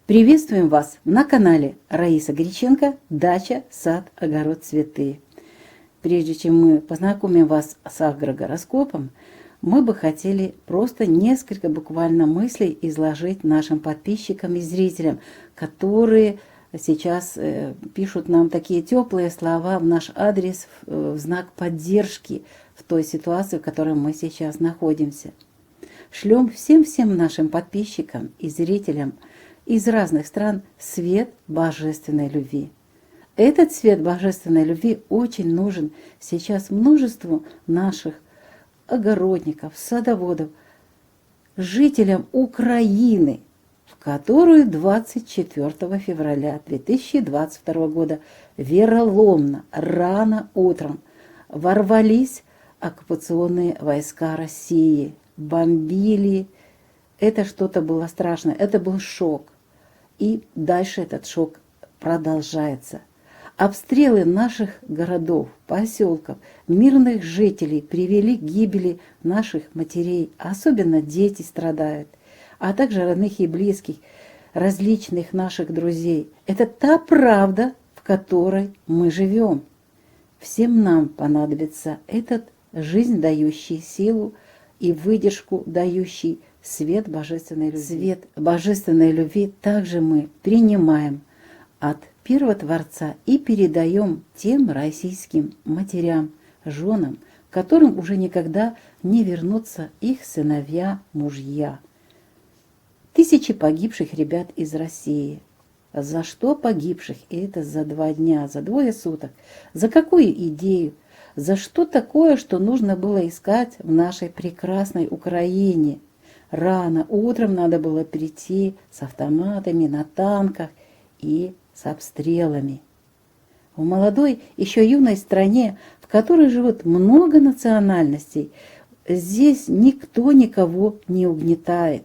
Приветствуем вас на канале Раиса Греченко «Дача, сад, огород, цветы». Прежде чем мы познакомим вас с агрогороскопом, мы бы хотели просто несколько буквально мыслей изложить нашим подписчикам и зрителям, которые сейчас пишут нам такие теплые слова в наш адрес в знак поддержки в той ситуации, в которой мы сейчас находимся. Шлем всем нашим подписчикам и зрителям из разных стран свет божественной любви. Этот свет божественной любви очень нужен сейчас множеству наших огородников, садоводов, жителям Украины, в которую 24 февраля 2022 года вероломно, рано утром ворвались оккупационные войска России, бомбили. Это что-то было страшное, это был шок. И дальше этот шок продолжается. Обстрелы наших городов, поселков, мирных жителей привели к гибели наших матерей. Особенно дети страдают, а также родных и близких, различных наших друзей. Это та правда, в которой мы живем. Всем нам понадобится этот жизнь дающий силу и выдержку дающий свет божественной любви. Свет божественной любви также мы принимаем от Первого Творца и передаем тем российским матерям, женам, которым уже никогда не вернутся их сыновья, мужья. Тысячи погибших ребят из России. За что погибших? И это за 2 дня, за 2 суток. За какую идею? За что такое, что нужно было искать в нашей прекрасной Украине? Рано утром надо было прийти с автоматами на танках и с обстрелами. В молодой, еще юной стране, в которой живет много национальностей, здесь никто никого не угнетает.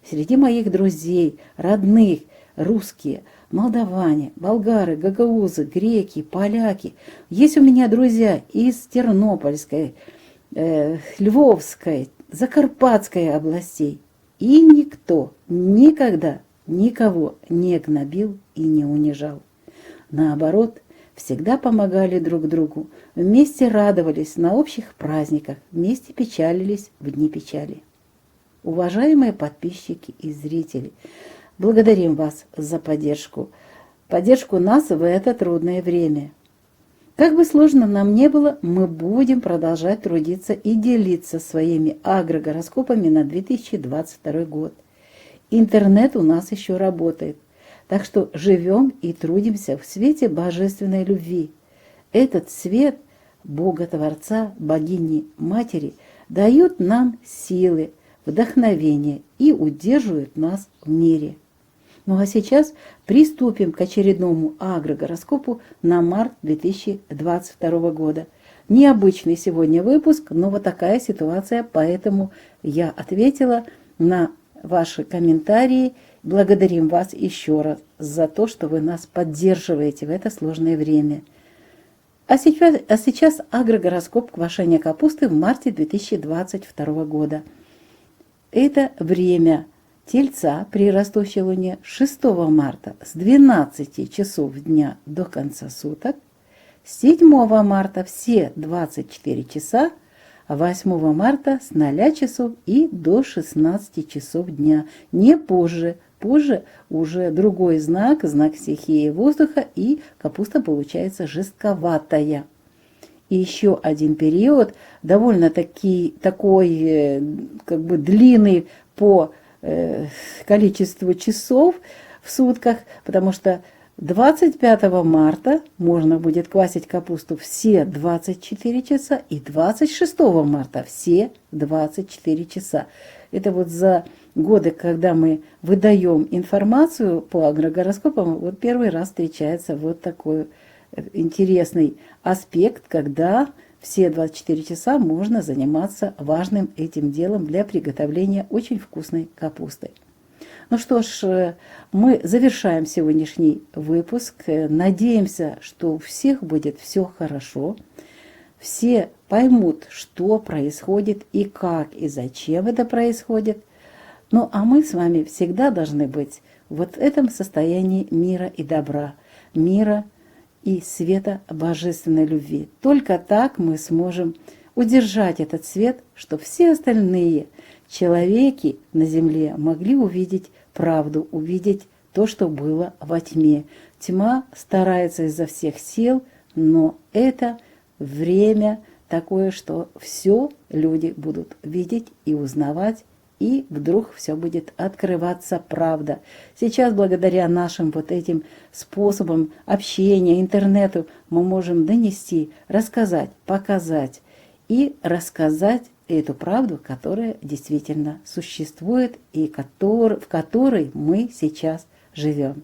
Среди моих друзей, родных, русские, молдаване, болгары, гагаузы, греки, поляки. Есть у меня друзья из Тернопольской, Львовской, Закарпатской областей. И никто никогда никого не гнобил и не унижал. Наоборот, всегда помогали друг другу, вместе радовались на общих праздниках, вместе печалились в дни печали. Уважаемые подписчики и зрители, благодарим вас за поддержку нас в это трудное время. Как бы сложно нам не было, мы будем продолжать трудиться и делиться своими агрогороскопами на 2022 год. Интернет у нас еще работает, так что живем и трудимся в свете божественной любви. Этот свет Бога Творца, Богини Матери дает нам силы, вдохновение и удерживает нас в мире. Ну а сейчас приступим к очередному агрогороскопу на март 2022 года. Необычный сегодня выпуск, но вот такая ситуация, поэтому я ответила на ваши комментарии. Благодарим вас еще раз за то, что вы нас поддерживаете в это сложное время. А сейчас агрогороскоп квашения капусты в марте 2022 года. Это время Тельца при растущей луне 6 марта с 12 часов дня до конца суток, 7 марта все 24 часа, а 8 марта с 0 часов и до 16 часов дня, не позже. Позже уже другой знак, знак стихии воздуха, и капуста получается жестковатая. И еще один период, довольно-таки такой как бы длинный по количеству часов в сутках, потому что 25 марта можно будет квасить капусту все 24 часа и 26 марта все 24 часа. Это вот за годы, когда мы выдаем информацию по агрогороскопам, вот первый раз встречается вот такой интересный аспект, когда все 24 часа можно заниматься важным этим делом для приготовления очень вкусной капусты. Ну что ж, мы завершаем сегодняшний выпуск. Надеемся, что у всех будет все хорошо. Все поймут, что происходит и как и зачем это происходит. Ну а мы с вами всегда должны быть вот в этом состоянии мира и добра, мира и света божественной любви. Только так мы сможем удержать этот свет, чтобы все остальные человеки на земле могли увидеть правду, увидеть то, что было во тьме. Тьма старается изо всех сил, но это время такое, что все люди будут видеть и узнавать, и вдруг все будет открываться правда. Сейчас благодаря нашим вот этим способам общения, интернету, мы можем донести, рассказать, показать и рассказать эту правду, которая действительно существует и в которой мы сейчас живем.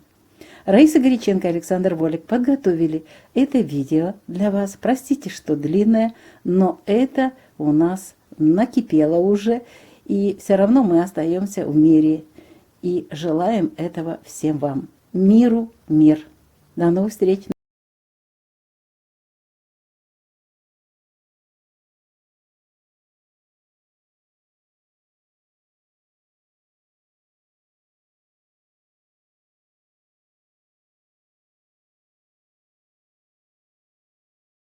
Раиса Горяченко и Александр Волик подготовили это видео для вас. Простите, что длинное, но это у нас накипело уже, и все равно мы остаемся в мире и желаем этого всем вам. Миру мир. До новых встреч!